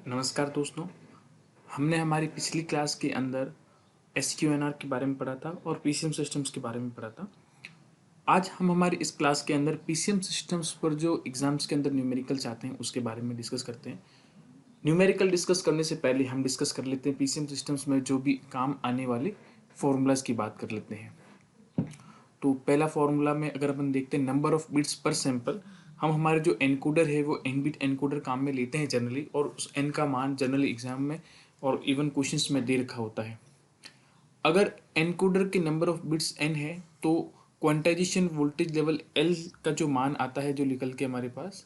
नमस्कार दोस्तों। हमने हमारी पिछली क्लास के अंदर SQNR के बारे में पढ़ा था और PCM सिस्टम्स के बारे में पढ़ा था। आज हम हमारी इस क्लास के अंदर PCM सिस्टम्स पर जो एग्जाम्स के अंदर न्यूमेरिकल्स आते हैं उसके बारे में डिस्कस करते हैं। न्यूमेरिकल डिस्कस करने से पहले हम डिस्कस कर लेते हैं PCM सिस्टम्स में जो भी काम आने वाले फॉर्मूलाज की बात कर लेते हैं। तो पहला फॉर्मूला में अगर अपन देखते हैं number of bits per sample, हम हमारे जो एनकोडर है वो एन बिट एनकोडर काम में लेते हैं जनरली, और उस एन का मान जनरली एग्जाम में और इवन क्वेश्चंस में दे रखा होता है। अगर एनकोडर के नंबर ऑफ बिट्स एन है तो क्वांटाइजेशन वोल्टेज लेवल एल का जो मान आता है जो निकल के हमारे पास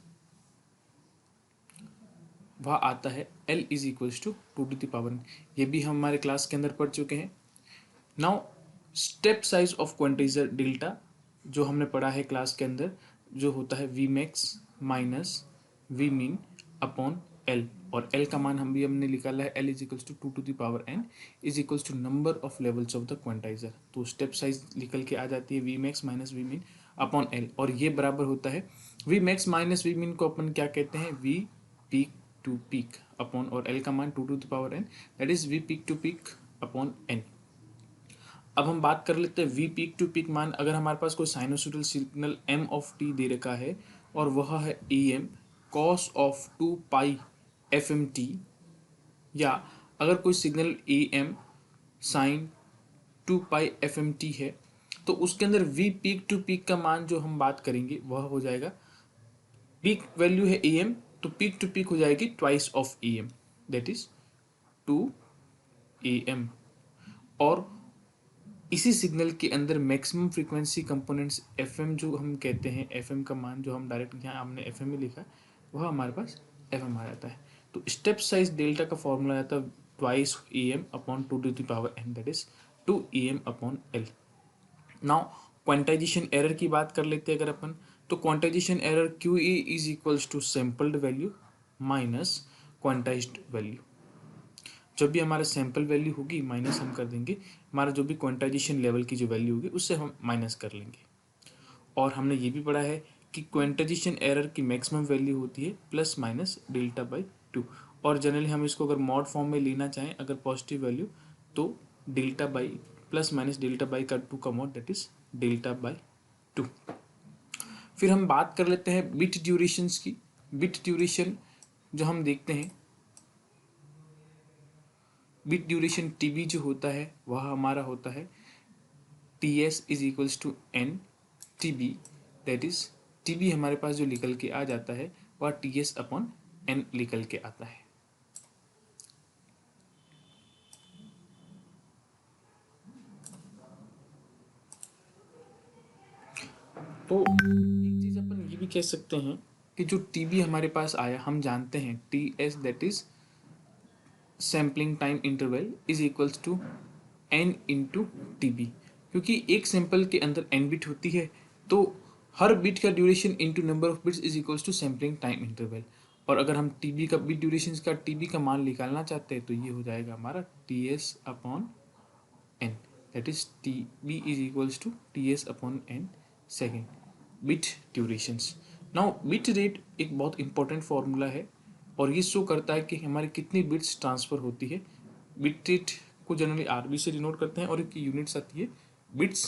वह आता है L is equals to 2 to the power n। ये भी हम हमारे क्लास के अंदर पढ़ चुके हैं। Now step size of quantizer delta जो हमने पढ़ा है क्लास के अंदर, जो होता है V max minus V min upon L, और एल का मान हमने निकाला है L is equals to 2 to the power n is equals to number of levels of the quantizer. तो स्टेप साइज निकल के आ जाती है V max minus V min upon L, और ये बराबर होता है V max minus V min को अपन क्या कहते हैं, V peak to peak upon, और एल का मान 2 to the power n, that is V peak to peak upon N. अब हम बात कर लेते हैं वी पीक टू पीक मान। अगर हमारे पास कोई sinusoidal signal M of T दे रखा है और वह है A M cos of 2 pi F M T, या अगर कोई सिग्नल A M sine 2 pi F M T है, तो उसके अंदर वी पीक टू पीक का मान जो हम बात करेंगे वह हो जाएगा, पीक वैल्यू है ए एम तो पीक टू पीक हो जाएगी twice of A M, that is 2 AM। और इसी सिग्नल के अंदर मैक्सिमम फ्रीक्वेंसी कंपोनेंट्स एफएम जो हम कहते हैं, एफएम का मान जो हम डायरेक्ट यहाँ हमने एफएम में लिखा वह हमारे पास एफएम आ जाता है। तो स्टेप साइज डेल्टा का फॉर्मूला आता है twice AM upon 2 to the power n, that is 2 AM upon L. Now quantization error की बात कर लेते हैं अगर अपन, तो quantization error Q A is equals to sampled value minus quantized value. जब भी हमारा सैंपल वैल्यू होगी माइनस हम कर देंगे हमारा जो भी क्वांटाइजेशन लेवल की जो वैल्यू होगी उससे हम माइनस कर लेंगे। और हमने ये भी पढ़ा है कि क्वांटाइजेशन एरर की मैक्सिमम वैल्यू होती है प्लस माइनस डेल्टा बाई 2, और जनरली हम इसको अगर मॉड फॉर्म में लेना चाहें अगर पॉजिटिव वैल्यू तो delta by plus minus delta by का 2 का mod, that is delta by 2। फिर हम बात कर लेते हैं बिट ड्यूरेशंस की। बिट ड्यूरेशन जो हम देखते हैं, बिट ड्यूरेशन टीबी जो होता है वह हमारा होता है TS is equals to N TB, that is TB हमारे पास जो निकल के आ जाता है वह टीएस अपॉन एन निकल के आता है। तो एक चीज अपन ये भी कह सकते हैं कि जो टीबी हमारे पास आया हम जानते हैं TS that is sampling time interval is equals to N into TB, क्योंकि एक सैंपल के अंदर एन बिट होती है तो हर बिट का duration into number of bits is equals to sampling time interval. और अगर हम टीबी का बिट ड्यूरेशन का टीबी का मान निकालना चाहते हैं तो ये हो जाएगा हमारा T S upon N, that is T B is equals to T S upon N second bit durations. Now bit rate एक बहुत इंपॉर्टेंट फॉर्मूला है और ये शो करता है कि हमारी कितनी बिट्स ट्रांसफ़र होती है। बिट रेट को जनरली आरबी से डिनोट करते हैं और इसकी यूनिट्स आती है bits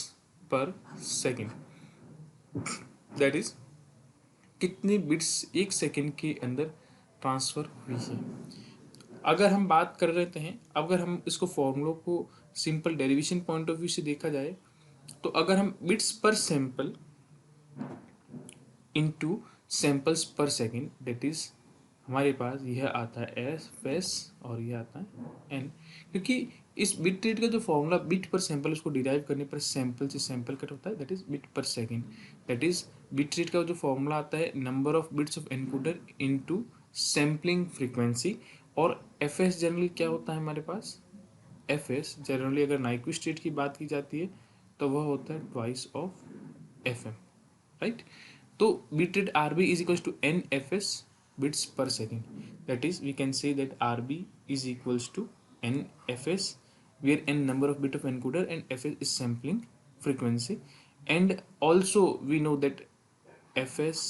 per second, that is कितनी बिट्स एक सेकेंड के अंदर ट्रांसफ़र हुई है। अगर हम बात कर रहे हैं, अगर हम इसको फॉर्मूलों को simple derivation point of view से देखा जाए तो अगर हम bits per sample into samples पर सेकेंड, दैट इज हमारे पास यह आता है एफ एस और यह आता है एन, क्योंकि इस बिट रेट का जो फॉर्मूला बिट पर सैंपल उसको डिराइव करने पर सैंपल से सैंपल कट होता है, that is bit per second. That is bit rate का जो फॉर्मूला आता है number of bits of encoder into sampling frequency. और एफ एस जनरली क्या होता है हमारे पास, एफ एस जनरली अगर नाइक्विस्ट रेट की बात की जाती है तो वह होता है twice of F M, right. तो bit rate RB is equals to NFS bits per second. That is, we can say that RB is equals to NFS, where N number of bit of encoder and FS is sampling frequency. And also we know that FS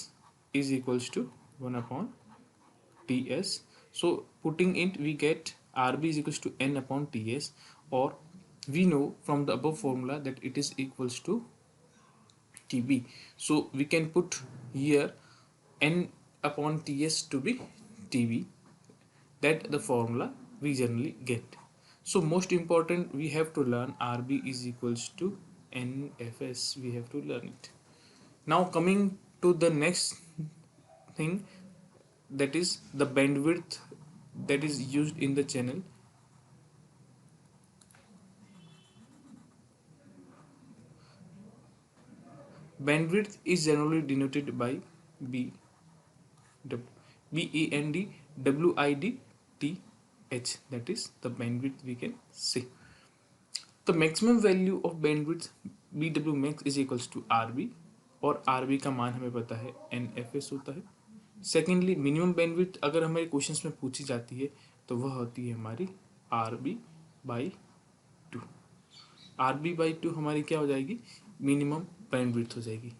is equals to 1 upon TS, So putting it, we get RB is equals to N upon TS, or we know from the above formula that it is equals to TB. So we can put here N upon TS to be TB. That the formula we generally get. So most important, we have to learn RB is equals to NFS. We have to learn it. Now coming to the next thing, that is the bandwidth that is used in the channel. Bandwidth is generally denoted by B E N D W I D T H. That is the bandwidth we can see. The maximum value of bandwidth BW max is equals to RB, और RB का मान हमें पता है NFS होता है. Secondly minimum bandwidth अगर हमारे क्वेश्चंस में पूछी जाती है तो वह होती है हमारी RB/2. RB/2 हमारी क्या हो जाएगी, मिनिमम बैंडविड्थ हो जाएगी.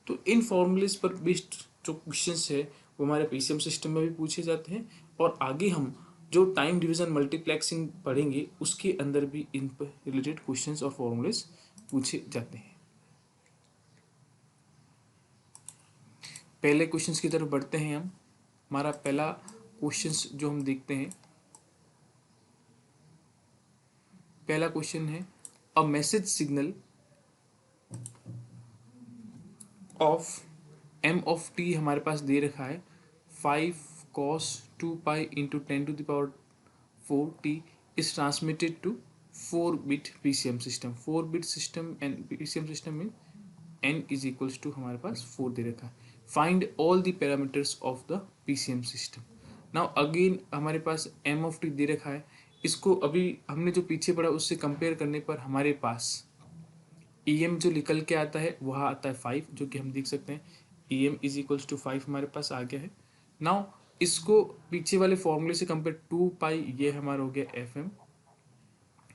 तो इन फॉर्मूलेस पर बेस्ड जो क्वेश्चंस है वो हमारे पीसीएम सिस्टम में भी पूछे जाते हैं, और आगे हम जो टाइम डिवीजन मल्टीप्लेक्सिंग पढ़ेंगे उसके अंदर भी इन पर रिलेटेड क्वेश्चंस और फॉर्मूलेस पूछे जाते हैं. पहले क्वेश्चंस की तरफ बढ़ते हैं हम. हमारा पहला क्वेश्चंस जो हम देखते हैं, पहला क्वेश्चन है a message signal of m of t हमारे पास दे रखा है 5 cos 2 pi into 10 to the power 4 t is transmitted to 4-bit PCM system. 4-bit system and PCM system में n is equals to हमारे पास 4 दे रखा है. Find all the parameters of the PCM system. Now again हमारे पास m of t दे रखा है. इसको अभी हमने जो पीछे पढ़ा उससे कंपेयर करने पर हमारे पास EM जो निकल के आता है वह आता है 5, जो कि हम देख सकते हैं EM इज इक्वल्स टू 5 हमारे पास आ गया है. नाउ इसको पीछे वाले फॉर्मूले से कंपेयर 2 पाई, ये हमारा हो गया FM.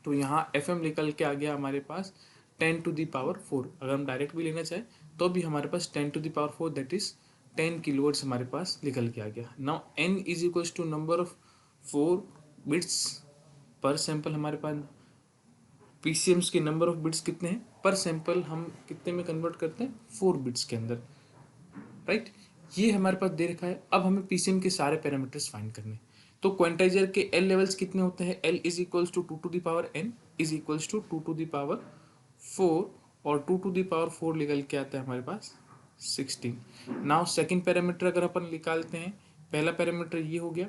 तो यहाँ FM निकल के आ गया हमारे पास 10 to the power 4. अगर हम डायरेक्ट भी लेना चाहें तो भी हमारे पास 10 to the power 4 that is 10 kilowatts हमारे पास निकल के आ गया. Now N is equals to number of 4 bits per sample. हमारे पास पीसीएम्स के नंबर ऑफ बिट्स कितने हैं पर सैंपल, हम कितने में कन्वर्ट करते हैं 4 बिट्स के अंदर, राइट. ये हमारे पास दे रखा है. अब हमें पीसीएम के सारे पैरामीटर्स फाइंड करने. तो क्वांटाइजर के एल लेवल्स कितने होते हैं, L is equals to 2 to the power n is equals to 2 to the power 4, और 2 to the power 4 निकल के आता है हमारे पास 16. नाउ सेकंड पैरामीटर अगर अपन निकालते हैं, पहला पैरामीटर ये हो गया.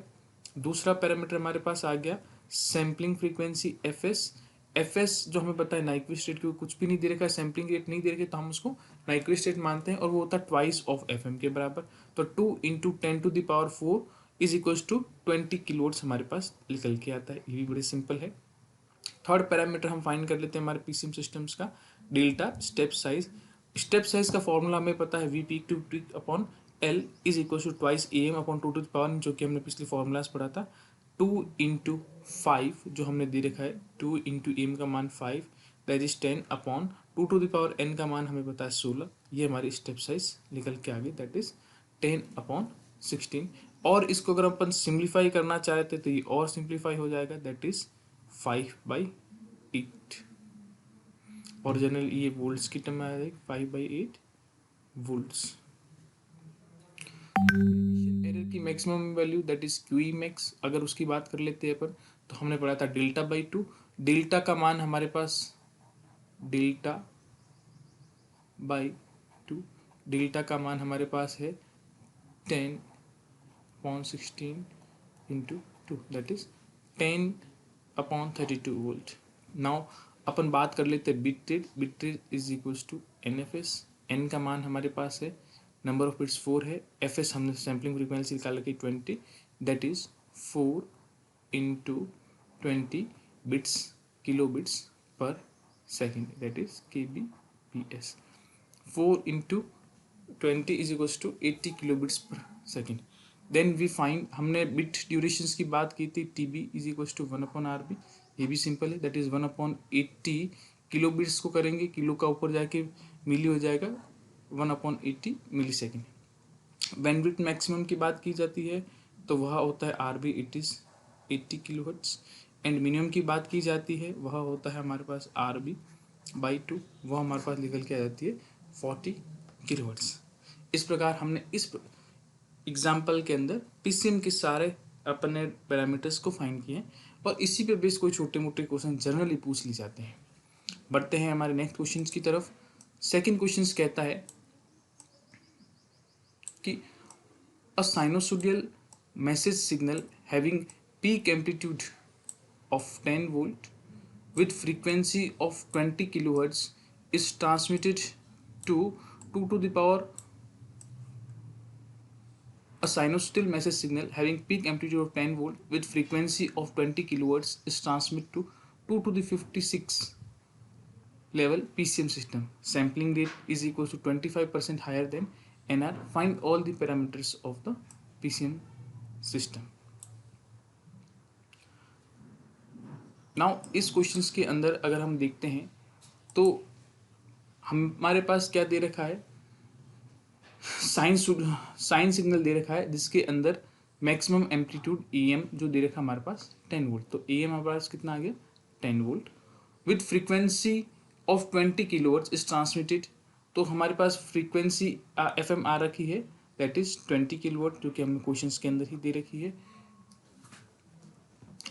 दूसरा पैरामीटर हमारे पास आ गया सैम्पलिंग फ्रीक्वेंसी एफएस जो हमें पता है नाइक्विस्ट रेट, क्योंकि कुछ भी नहीं दे रखा है, सैम्पलिंग रेट नहीं दे रखे तो हम उसको नाइक्विस्ट रेट मानते हैं, और वो होता है ट्वाइस ऑफ एफएम के बराबर. तो 2 into 10 to the power 4 is equals to 20 kilowatts हमारे पास निकल के आता है. ये भी बड़े सिंपल है. थर्ड पैरामीटर हम फाइंड कर लेते हैं हमारे पीसीएम सिस्टम्स का, delta step size. Step size का फॉर्मूला हमें पता है V peak to peak upon L is equal to twice M upon 2 to the power, जो कि हमने पिछले फॉर्मूलाज पढ़ा था. 2 into 5 जो हमने दे रखा है, 2 into m का मान 5 that is 10 upon 2 to the power n का मान हमें पता है 16. ये हमारी स्टेप साइज निकल के आ गई दैट इज 10 अपॉन 16. और इसको अगर अपन सिंप्लीफाई करना चाहते तो ये और सिंप्लीफाई हो जाएगा दैट इज 5/8. और जनरल ये वोल्ट्स की टर्म में आ जाएगी 5/8 वोल्ट्स. एरर की maximum value that is Q max. अगर उसकी बात कर लेते हैं अपन तो हमने पढ़ा था डेल्टा/2. डेल्टा का मान हमारे पास डेल्टा/2, डेल्टा का मान हमारे पास है 10/16 into 2 that is 10/32 volt. Now अपन बात कर लेते हैं bit rate. Bit rate is equals to NFS. n का मान हमारे पास है, नंबर ऑफ बिट्स 4 है, FS हमने सैम्पलिंग फ्रीक्वेंसी निकाल रखी 20 that is 4 into 20 bits kilo bits per second that is kbps. 4 into 20 is equals to 80 kilo bits per second. Then we find, हमने bit durations की बात की थी, TB is equals to 1/RB. ये भी simple है दैट इज 1/80 किलो बिट्स को करेंगे, किलो का ऊपर जाके मिली हो जाएगा 1/80 मिली सेकेंड. बैंडविड्थ मैक्सिमम की बात की जाती है तो वह होता है RB, it is 80 kilohertz. And minimum की बात की जाती है, वह होता है हमारे पास RB/2, वह हमारे पास निकल के आ जाती है 40 किलोहर्ट्ज़। इस प्रकार हमने इस एग्जाम्पल के अंदर PCM के सारे अपने पैरामीटर्स को फाइंड किए और इसी पे बेस कोई छोटे मोटे क्वेश्चन जनरली पूछ ली जाते हैं। बढ़ते हैं हमारे नेक्स्ट क्वेश्चन की तरफ। सेकंड क्वेश्चन कहता है कि a sinusoidal message signal having peak amplitude of 10 volt with frequency of 20 kilohertz is transmitted to 2 to the power. A sinusoidal message signal having peak amplitude of 10 volt with frequency of 20 kilohertz is transmitted to 2 to the 56 level PCM system. Sampling rate is equal to 25% higher than NR. Find all the parameters of the PCM system. Now इस question के अंदर अगर हम देखते हैं तो हमारे पास क्या दे रखा है, साइन सिग्नल दे रखा है जिसके अंदर मैक्सिमम एम्पलीट्यूड EM जो दे रखा है हमारे पास 10 वोल्ट। तो EM हमारे पास कितना आ गया 10 volt with frequency of 20 kilohertz is transmitted. तो हमारे पास फ्रीक्वेंसी FM आ रखी है दैट इज 20 किलोवाट, जो कि हमने क्वेश्चन के अंदर ही दे रखी है।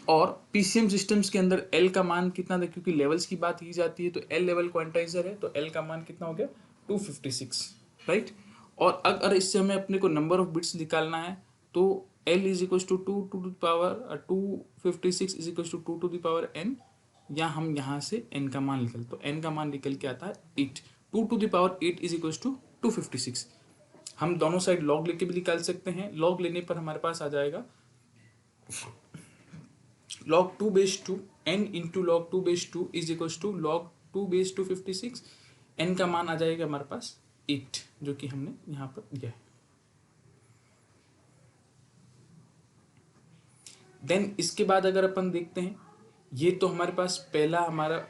और PCM सिस्टम्स के अंदर L का मान कितना था, क्योंकि लेवल्स की बात की जाती है तो L लेवल क्वांटाइजर है, तो L का मान कितना हो गया 256, राइट। और अगर इससे हमें अपने को नंबर ऑफ बिट्स निकालना है तो L is equal to 2 to the power 256 is equal to 2 to the power n, या हम यहाँ से n का मान निकल, तो n का मान निकल के आता है 8। 2 to the power 8 is equal to 256। हम दोनों साइड लॉग लेके भी निकाल सकते हैं। लॉग लेने पर हमारे पास आ जाएगा log 2 base 2 n into log 2 base 2 is equal to log 2 base 256। n का मान आ जाएगा हमारे पास 8, जो कि हमने यहाँ पर दिया है। देन इसके बाद अगर अपन देखते हैं, ये तो हमारे पास पहला हमारा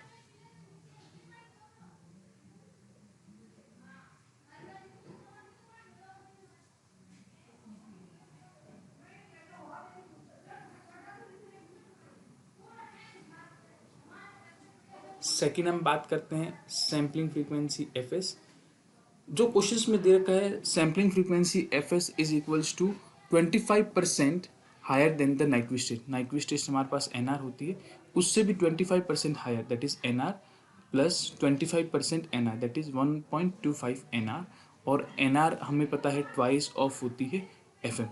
सेकेंड हम बात करते हैं सैम्पलिंग फ्रीक्वेंसी FS। जो क्वेश्चंस में दे रखा है sampling frequency FS is equals to 25% higher than the Nyquist rate. Nyquist rate हमारे पास NR होती है, उससे भी 25% higher that is NR plus 25% NR that is 1.25 NR। और NR हमें पता है ट्वाइस ऑफ होती है FM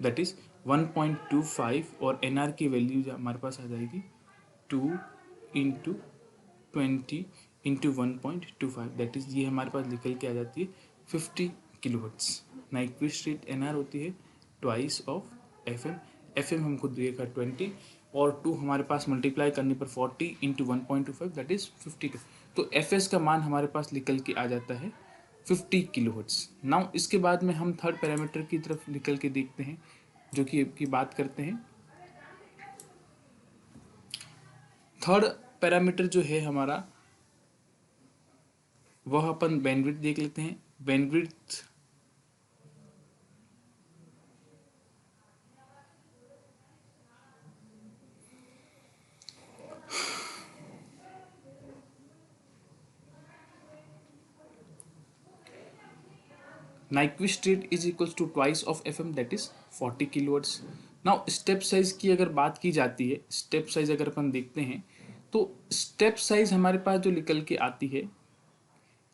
दैट इज 1.25, और NR की वैल्यू हमारे पास आ जाएगी 2 इंटू 20 इंटू 1.25 दैट इज, ये हमारे पास निकल के आ जाती है 50 किलोहर्ट्ज़। नाइक्विस्ट रेट NR होती है ट्वाइस ऑफ FM। FM हमको देगा 20 और 2 हमारे पास मल्टीप्लाई करने पर 40 इंटू 1.25 दैट इज 50। तो FS का मान हमारे पास निकल के आ जाता है 50 किलोहर्ट्ज़। नाउ इसके बाद में हम थर्ड पैरामीटर की तरफ निकल के देखते हैं, जो कि बात करते हैं थर्ड पैरामीटर जो है हमारा, वह अपन बैंडविड्थ देख लेते हैं। Bandwidth Nyquist rate is equals to twice of FM that is 40 kilohertz. Now step size की अगर बात की जाती है, स्टेप साइज अगर अपन देखते हैं तो स्टेप साइज हमारे पास जो निकल के आती है,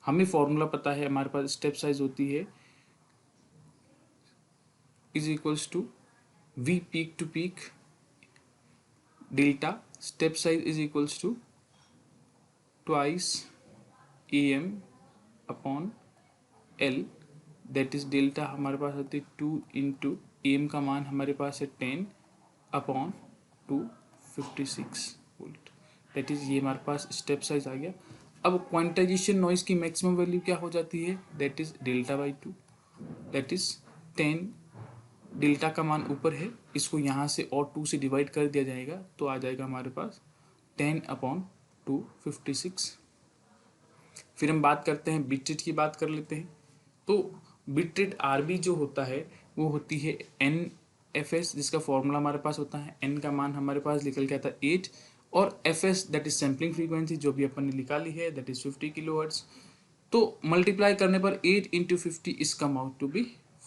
हमें फॉर्मूला पता है, हमारे पास स्टेप साइज होती है is equals to V peak to peak delta step size is equals to twice AM upon L that is delta हमारे पास होती है 2 इंटू AM का मान हमारे पास है 10 अपॉन 256 वोल्ट दैट इज, ये हमारे पास स्टेप साइज आ गया। अब क्वांटाइजेशन नॉइज की मैक्सिमम वैल्यू क्या हो जाती है that is delta by 2 that is 10। Delta का मान ऊपर है, इसको यहाँ से और 2 से डिवाइड कर दिया जाएगा तो आ जाएगा हमारे पास 10 अपॉन 256। फिर हम बात करते हैं बिट रेट की बात कर लेते हैं। तो बिट रेट RB जो होता है वो होती है N एफ एस जिसका फॉर्मूला हमारे पास होता है, एन का मान हमारे पास निकल के आता है 8, और F S that is sampling frequency जो भी अपन ने निकाली है दैट इज 50 किलोहर्ट्ज। तो मल्टीप्लाई करने पर 8 into 50 is come out to be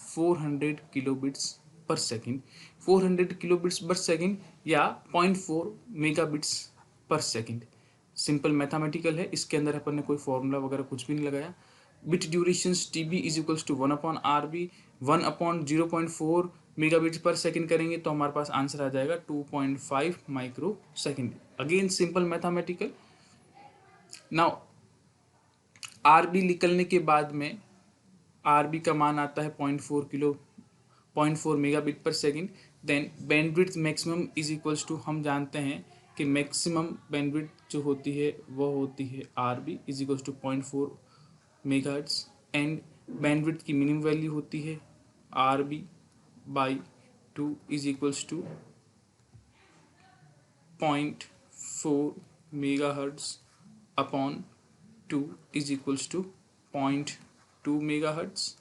400 kilobits per second. 400 kilobits per second या 0.4 megabits per second. Simple mathematical है, इसके अंदर अपन ने कोई फॉर्मूला वगैरह कुछ भी नहीं लगाया। Bit duration T B is equals to 1/RB, 1/0.4 megabits per second करेंगे तो हमारे पास आंसर आ जाएगा 2.5 micro second. Again simple mathematical. Now RB निकलने के बाद में आरबी का मान आता है 0.4 megabit per second. Then bandwidth maximum is equals to, हम जानते हैं कि मैक्सिमम बैंडविड्थ जो होती है वो होती है RB is equals to 0.4 megahertz, and bandwidth की मिनिमम वैल्यू होती है RB by 2 is equals to 0.4 megahertz upon 2 is equals to 0.2 megahertz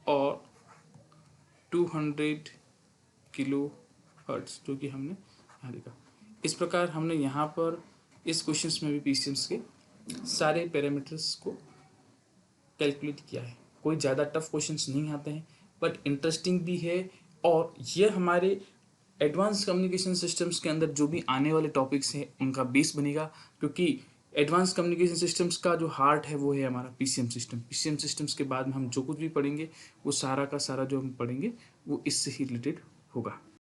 और 200 किलो हर्ट्ज, जो कि हमने यहाँ लिखा। इस प्रकार हमने यहाँ पर इस क्वेश्चंस में भी पीसीएम्स के सारे पैरामीटर्स को कैलकुलेट किया है। कोई ज़्यादा टफ क्वेश्चंस नहीं आते हैं बट इंटरेस्टिंग भी है, और ये हमारे एडवांस कम्युनिकेशन सिस्टम्स के अंदर जो भी आने वाले टॉपिक्स हैं उनका बेस बनेगा, क्योंकि एडवांस कम्युनिकेशन सिस्टम्स का जो हार्ट है वो है हमारा पीसीएम सिस्टम। पीसीएम सिस्टम्स के बाद में हम जो कुछ भी पढ़ेंगे वो सारा का सारा जो हम पढ़ेंगे वो इससे ही रिलेटेड होगा।